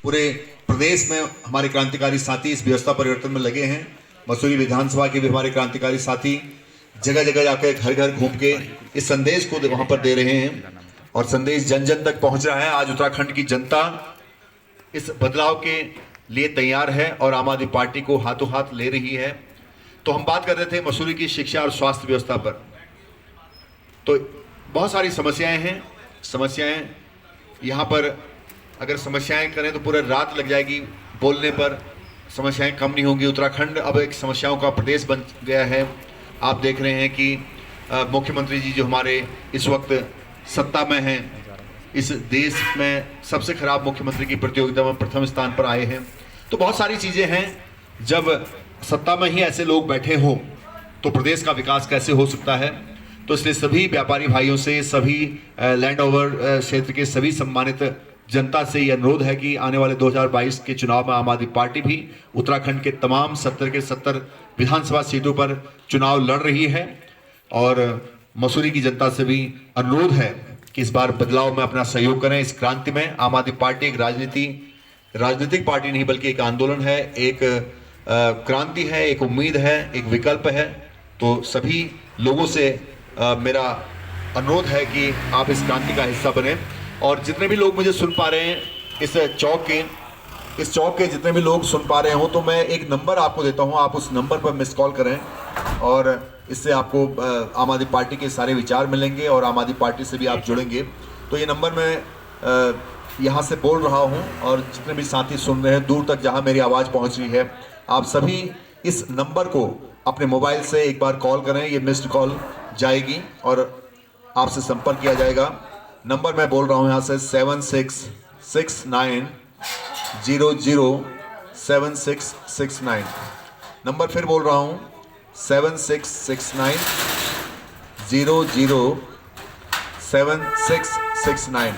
पूरे प्रदेश में हमारे क्रांतिकारी साथी इस व्यवस्था परिवर्तन में लगे हैं। मसूरी विधानसभा के भी हमारे क्रांतिकारी साथी जगह जगह जाकर घर घर घूम के इस संदेश को वहां पर दे रहे हैं और संदेश जन जन तक पहुंच रहा है। आज उत्तराखंड की जनता इस बदलाव के लिए तैयार है और आम आदमी पार्टी को हाथों हाथ ले रही है। तो हम बात कर रहे थे मसूरी की शिक्षा और स्वास्थ्य व्यवस्था पर। तो बहुत सारी समस्याएं हैं। समस्याएं यहाँ पर अगर समस्याएं करें तो पूरा रात लग जाएगी बोलने पर, समस्याएं कम नहीं होंगी। उत्तराखंड अब एक समस्याओं का प्रदेश बन गया है। आप देख रहे हैं कि मुख्यमंत्री जी जो हमारे इस वक्त सत्ता में हैं, इस देश में सबसे खराब मुख्यमंत्री की प्रतियोगिता में प्रथम स्थान पर आए हैं। तो बहुत सारी चीज़ें हैं। जब सत्ता में ही ऐसे लोग बैठे हों तो प्रदेश का विकास कैसे हो सकता है। तो इसलिए सभी व्यापारी भाइयों से, सभी लैंड ओवर क्षेत्र के सभी सम्मानित जनता से ये अनुरोध है कि आने वाले 2022 के चुनाव में आम आदमी पार्टी भी उत्तराखंड के तमाम 70 के 70 विधानसभा सीटों पर चुनाव लड़ रही है। और मसूरी की जनता से भी अनुरोध है कि इस बार बदलाव में अपना सहयोग करें। इस क्रांति में आम आदमी पार्टी एक राजनीतिक पार्टी नहीं बल्कि एक आंदोलन है, एक क्रांति है, एक उम्मीद है, एक विकल्प है। तो सभी लोगों से मेरा अनुरोध है कि आप इस क्रांति का हिस्सा बने। और जितने भी लोग मुझे सुन पा रहे हैं इस चौक के जितने भी लोग सुन पा रहे हो, तो मैं एक नंबर आपको देता हूं, आप उस नंबर पर मिस कॉल करें और इससे आपको आम आदमी पार्टी के सारे विचार मिलेंगे और आम आदमी पार्टी से भी आप जुड़ेंगे। तो ये नंबर मैं यहाँ से बोल रहा हूँ और जितने भी साथी सुन रहे हैं दूर तक जहाँ मेरी आवाज़ पहुँच रही है, आप सभी इस नंबर को अपने मोबाइल से एक बार कॉल करें। ये मिस्ड कॉल जाएगी और आपसे संपर्क किया जाएगा। नंबर मैं बोल रहा हूँ यहाँ से 7669007669। नंबर फिर बोल रहा हूँ 7669007669।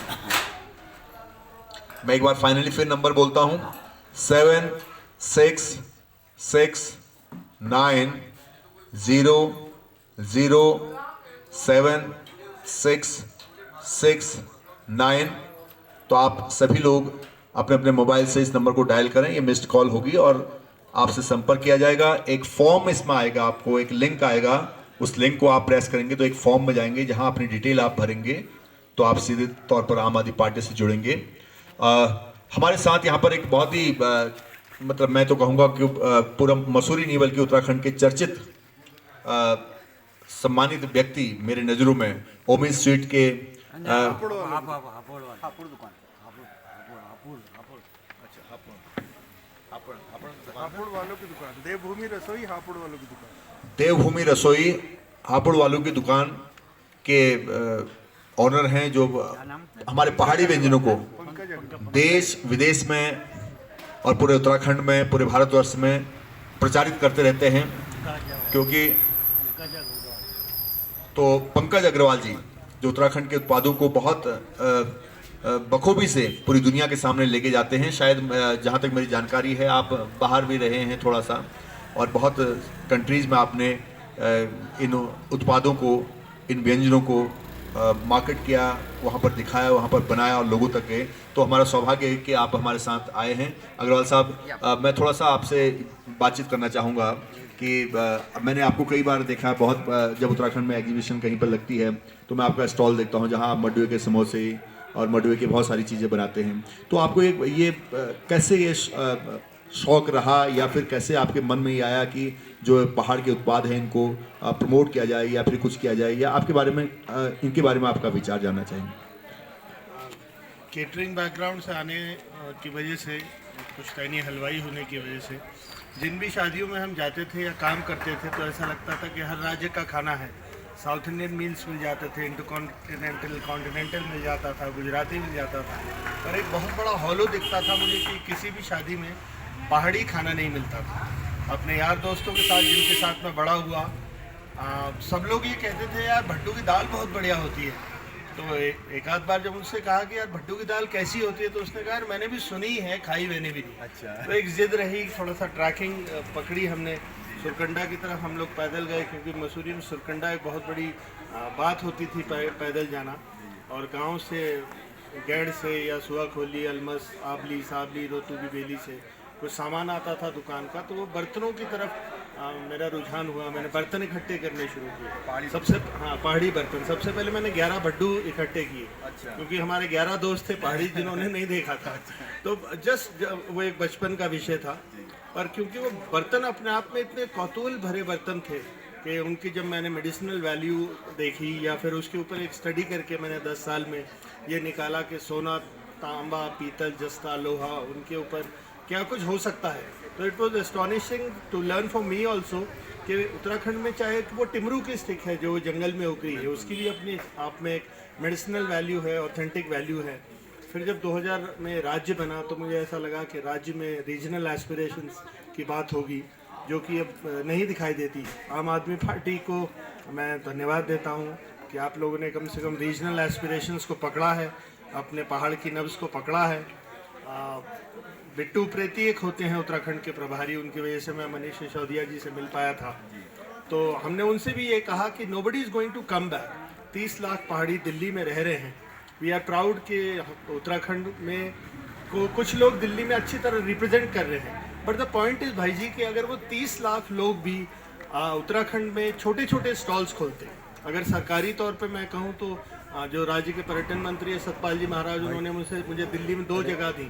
मैं एक बार फाइनली फिर नंबर बोलता हूँ 7669007669। तो आप सभी लोग अपने अपने मोबाइल से इस नंबर को डायल करें। ये मिस्ड कॉल होगी और आपसे संपर्क किया जाएगा। एक फॉर्म इसमें आएगा, आपको एक लिंक आएगा, उस लिंक को आप प्रेस करेंगे तो एक फॉर्म में जाएंगे जहां अपनी डिटेल आप भरेंगे तो आप सीधे तौर पर आम आदमी पार्टी से जुड़ेंगे। हमारे साथ यहाँ पर एक बहुत ही मतलब मैं तो कहूँगा कि पूरा मसूरी नहीं बल्कि उत्तराखंड के चर्चित सम्मानित व्यक्ति मेरे नज़रों में ओमी स्ट्रीट के हापुड़ वालों की दुकान, देवभूमि रसोई हापुड़ वालों की दुकान, देवभूमि रसोई हापुड़ वालों की दुकान के ऑनर हैं जो हमारे पहाड़ी व्यंजनों को देश विदेश में और पूरे उत्तराखंड में, पूरे भारतवर्ष में प्रचारित करते रहते हैं। क्योंकि तो पंकज अग्रवाल जी जो उत्तराखंड के उत्पादों को बहुत बखूबी से पूरी दुनिया के सामने लेके जाते हैं। शायद जहाँ तक मेरी जानकारी है आप बाहर भी रहे हैं थोड़ा सा और बहुत कंट्रीज़ में आपने इन उत्पादों को, इन व्यंजनों को मार्केट किया, वहाँ पर दिखाया, वहाँ पर बनाया और लोगों तक गए। तो हमारा सौभाग्य है कि आप हमारे साथ आए हैं। अग्रवाल साहब, मैं थोड़ा सा आपसे बातचीत करना चाहूँगा कि मैंने आपको कई बार देखा है, बहुत जब उत्तराखंड में एग्जीबिशन कहीं पर लगती है तो मैं आपका स्टॉल देखता हूँ जहाँ आप मडुए के समोसे और मडुए की बहुत सारी चीज़ें बनाते हैं। तो आपको ये कैसे ये शौक़ रहा या फिर कैसे आपके मन में ये आया कि जो पहाड़ के उत्पाद हैं इनको प्रमोट किया जाए या फिर कुछ किया जाए, या आपके बारे में इनके बारे में आपका विचार जानना चाहेंगे? केटरिंग बैकग्राउंड से आने की वजह से, पुश्तैनी हलवाई होने की वजह से जिन भी शादियों में हम जाते थे या काम करते थे तो ऐसा लगता था कि हर राज्य का खाना है। साउथ इंडियन मील्स मिल जाते थे, इंटरकॉन्टिनेंटल कॉन्टिनेंटल मिल जाता था, गुजराती मिल जाता था, पर एक बहुत बड़ा हॉलो दिखता था मुझे कि किसी भी शादी में पहाड़ी खाना नहीं मिलता था। अपने यार दोस्तों के साथ जिनके साथ मैं बड़ा हुआ, सब लोग ये कहते थे यार भट्टू की दाल बहुत बढ़िया होती है। तो एक आध बार जब उनसे कहा कि यार भट्टू की दाल कैसी होती है तो उसने कहा यार मैंने भी सुनी है, खाई मैंने भी नहीं। अच्छा। तो एक जिद रही, थोड़ा सा ट्रैकिंग पकड़ी हमने। सुरकंडा की तरफ हम लोग पैदल गए क्योंकि मसूरी में सुरकंडा एक बहुत बड़ी बात होती थी पैदल जाना। और गांव से गैड़ से या सुआखोली, अलमस, आबली, साबली, रोतूबी बेली से कुछ सामान आता था दुकान का, तो वो बर्तनों की तरफ मेरा रुझान हुआ। मैंने बर्तन इकट्ठे करने शुरू किए। पहाड़ी बर्तन। सबसे पहले मैंने 11 भड्डू इकट्ठे किए। अच्छा। क्योंकि हमारे 11 दोस्त थे पहाड़ी जिन्होंने नहीं देखा था। तो जस्ट वो एक बचपन का विषय था, पर क्योंकि वो बर्तन अपने आप में इतने कौतूहल भरे बर्तन थे कि उनकी जब मैंने मेडिसिनल वैल्यू देखी या फिर उसके ऊपर एक स्टडी करके मैंने 10 साल में ये निकाला कि सोना, तांबा, पीतल, जस्ता, लोहा, उनके ऊपर क्या कुछ हो सकता है। तो it was astonishing to learn for me also कि उत्तराखंड में चाहे वो टिमरू की स्टिक है जो जंगल में उगरी है, उसकी भी अपनी आप में एक मेडिसिनल वैल्यू है, ऑथेंटिक वैल्यू है। फिर जब 2000 में राज्य बना तो मुझे ऐसा लगा कि राज्य में रीजनल एस्पिरेशंस की बात होगी, जो कि अब नहीं दिखाई देती। आम आदमी पार्टी को मैं धन्यवाद देता हूँ कि आप लोगों ने कम से कम रीजनल एस्पिरेशंस को पकड़ा है, अपने पहाड़ की नब्ज़ को पकड़ा है। बिट्टू प्रेती एक होते हैं उत्तराखंड के प्रभारी, उनकी वजह से मैं मनीष सिसोदिया जी से मिल पाया था। तो हमने उनसे भी ये कहा कि nobody is going to come back. 30 lakh पहाड़ी दिल्ली में रह रहे हैं। वी आर प्राउड कि उत्तराखंड में को कुछ लोग दिल्ली में अच्छी तरह रिप्रेजेंट कर रहे हैं। बट द पॉइंट इज़ भाई जी कि अगर वो 30 लाख लोग भी उत्तराखंड में छोटे छोटे स्टॉल्स खोलते हैं, अगर सरकारी तौर पे मैं कहूँ तो जो राज्य के पर्यटन मंत्री है सतपाल जी महाराज, उन्होंने मुझे दिल्ली में 2 जगह दी,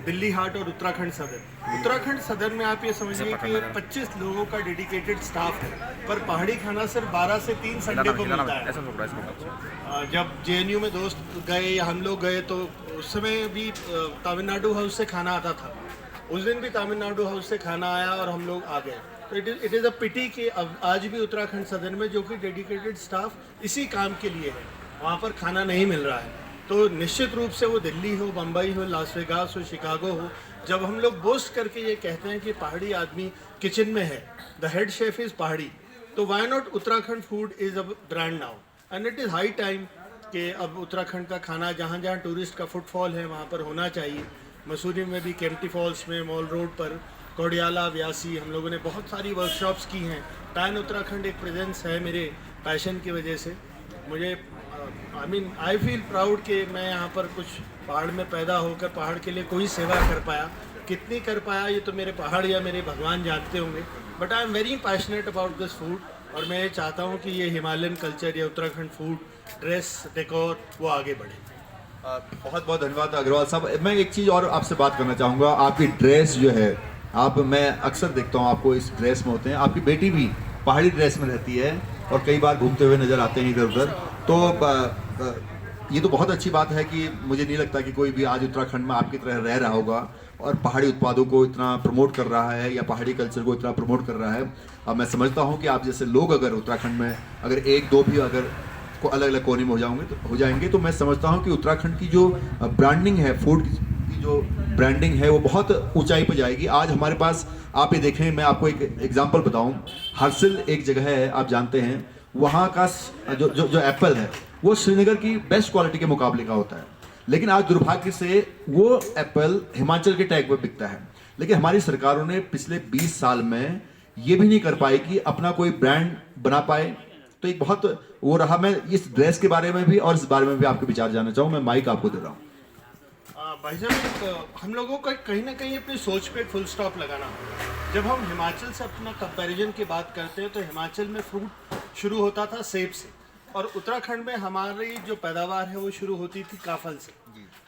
दिल्ली हाट और उत्तराखंड सदर। उत्तराखंड सदर में आप ये समझिए कि 25 लोगों का डेडिकेटेड स्टाफ है, पर पहाड़ी खाना सिर्फ 12 से 3 संडे को मिलता है। जब जेएनयू में दोस्त गए या हम लोग गए तो उस समय भी तमिलनाडु हाउस से खाना आता था। उस दिन भी तमिलनाडु हाउस से खाना आया और हम लोग आ गए। तो इट इज़ अ पिटी कि आज भी उत्तराखंड सदन में जो कि डेडिकेटेड स्टाफ इसी काम के लिए है, वहाँ पर खाना नहीं मिल रहा है। तो निश्चित रूप से वो दिल्ली हो, बम्बई हो, लास वेगास हो, शिकागो हो, जब हम लोग बोस्ट करके ये कहते हैं कि पहाड़ी आदमी किचन में है, the head chef is Pahadi, तो why not Uttarakhand food is a brand now. And it is high time कि अब उत्तराखंड का खाना जहाँ जहाँ टूरिस्ट का फुटफॉल है वहाँ पर होना चाहिए। मसूरी में भी, केम्प्टी फॉल्स में, मॉल रोड पर, कोडियाला, व्यासी, हम लोगों ने बहुत सारी वर्कशॉप्स की हैं। पैन उत्तराखंड एक प्रेजेंस है मेरे पैशन की वजह से। मुझे आई फील प्राउड कि मैं यहाँ पर कुछ पहाड़ में पैदा होकर पहाड़ के लिए कोई सेवा कर पाया। कितनी कर पाया ये तो मेरे पहाड़ या मेरे भगवान जानते होंगे, but I am very passionate about this food. और मैं ये चाहता हूँ कि ये हिमालयन कल्चर या उत्तराखंड फूड, ड्रेस, डेकोर वो आगे बढ़े। बहुत बहुत धन्यवाद अग्रवाल साहब। मैं एक चीज़ और आपसे बात करना चाहूँगा। आपकी ड्रेस जो है, मैं अक्सर देखता हूँ आपको इस ड्रेस में होते हैं। आपकी बेटी भी पहाड़ी ड्रेस में रहती है और कई बार घूमते हुए नज़र आते हैं इधर उधर। तो ये तो बहुत अच्छी बात है कि मुझे नहीं लगता कि कोई भी आज उत्तराखंड में आपकी तरह रह रहा होगा और पहाड़ी उत्पादों को इतना प्रमोट कर रहा है या पहाड़ी कल्चर को इतना प्रमोट कर रहा है। अब मैं समझता हूँ कि आप जैसे लोग अगर उत्तराखंड में अगर 1-2 भी अगर को अलग अलग कोने में हो जाएंगे तो मैं समझता हूँ कि उत्तराखंड की जो ब्रांडिंग है, फूड की जो ब्रांडिंग है, वो बहुत ऊंचाई पर जाएगी। आज हमारे पास आप ये देखें, मैं आपको एक एग्जांपल बताऊं। हरसिल एक जगह है, आप जानते हैं, वहाँ का जो एप्पल है वो श्रीनगर की बेस्ट क्वालिटी के मुकाबले का होता है, लेकिन आज दुर्भाग्य से वो एप्पल हिमाचल के टैग पर बिकता है। लेकिन हमारी सरकारों ने पिछले 20 साल में ये भी नहीं कर पाई कि अपना कोई ब्रांड बना पाए। तो एक बहुत वो रहा। मैं इस ड्रेस के बारे में भी और इस बारे में भी आपके विचार जानना चाहूँ। मैं माइक आपको दे रहा हूँ। भाई साहब, हम लोगों को कहीं ना कहीं अपनी सोच पे फुल स्टॉप लगाना होगा। जब हम हिमाचल से अपना कंपैरिजन की बात करते हैं तो हिमाचल में फ्रूट शुरू होता था सेब से, और उत्तराखंड में हमारी जो पैदावार है वो शुरू होती थी काफल से।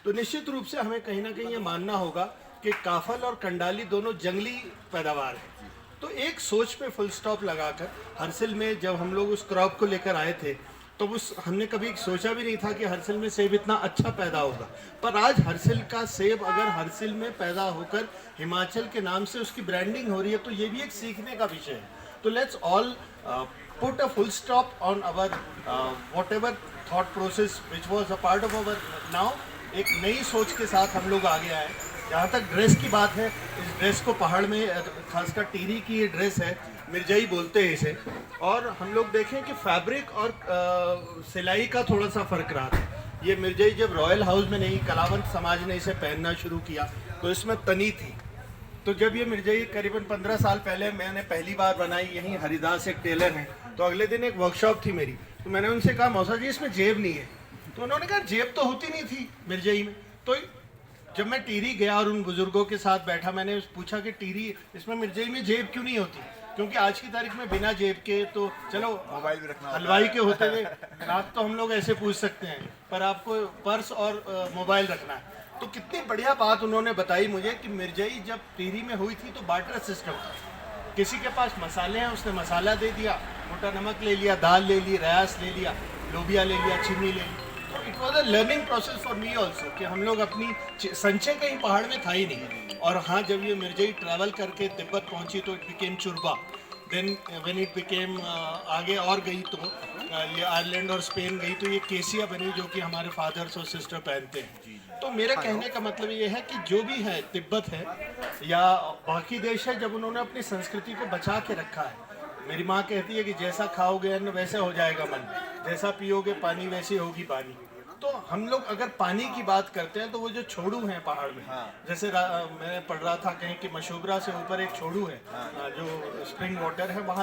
तो निश्चित रूप से हमें कहीं ना कहीं ये मानना होगा कि काफल और कंडाली दोनों जंगली पैदावार है। तो एक सोच पे फुल स्टॉप लगाकर हरसिल में जब हम लोग उस क्रॉप को लेकर आए थे तो हमने कभी सोचा भी नहीं था कि हरसिल में सेब इतना अच्छा पैदा होगा। पर आज हरसिल का सेब अगर हरसिल में पैदा होकर हिमाचल के नाम से उसकी ब्रांडिंग हो रही है तो ये भी एक सीखने का विषय है। तो let's all put a full stop on our whatever thought process which was a part of our now. एक नई सोच के साथ हम लोग आगे आए। जहाँ तक ड्रेस की बात है, इस ड्रेस को पहाड़ में खासकर टिहरी की ये ड्रेस है, मिर्जाई बोलते हैं इसे। और हम लोग देखें कि फैब्रिक और सिलाई का थोड़ा सा फर्क रहा था। ये मिर्जाई जब रॉयल हाउस में नहीं, कलावंत समाज ने इसे पहनना शुरू किया तो इसमें तनी थी। तो जब ये मिर्जाई करीबन 15 साल पहले मैंने पहली बार बनाई, यहीं हरिदास एक टेलर हैं, तो अगले दिन एक वर्कशॉप थी मेरी, तो मैंने उनसे कहा मौसा जी इसमें जेब नहीं है। तो उन्होंने कहा जेब तो होती नहीं थी मिर्जई में। तो जब मैं टिहरी गया और उन बुजुर्गों के साथ बैठा, मैंने पूछा कि टिहरी इसमें मिर्जई में जेब क्यों नहीं होती, क्योंकि आज की तारीख में बिना जेब के तो चलो मोबाइल भी रखना हलवाई के होते हुए रात तो हम लोग ऐसे पूछ सकते हैं, पर आपको पर्स और मोबाइल रखना है। तो कितनी बढ़िया बात उन्होंने बताई मुझे कि मिर्जई जब टिहरी में हुई थी तो बार्टर सिस्टम था। किसी के पास मसाले हैं, उसने मसाला दे दिया, मोटा नमक ले लिया, दाल ले ली, रयास ले लिया, लोबिया ले लिया, चीनी ले ली। तो it was a learning process for me also कि हम लोग अपनी संचय कहीं पहाड़ में था ही नहीं। और हाँ, जब ये मिर्जई ट्रैवल करके तिब्बत पहुंची तो it became Churba. Then when it became आगे और गई तो ये आयरलैंड और स्पेन गई तो ये केसिया बनी, जो कि हमारे फादर्स और सिस्टर पहनते हैं। तो मेरा कहने का मतलब ये है कि जो भी है, तिब्बत है या बाकी देश है, जब उन्होंने अपनी संस्कृति को बचा के रखा है। मेरी माँ कहती है कि जैसा खाओगे अन्न वैसे हो जाएगा मन, जैसा पियोगे पानी वैसी होगी वाणी। तो हम लोग अगर पानी की बात करते हैं तो वो जो छोड़ू हैं पहाड़ में, जैसे मैं पढ़ रहा था कहीं कि मशोबरा से ऊपर एक छोड़ू है जो स्प्रिंग वाटर है, वहाँ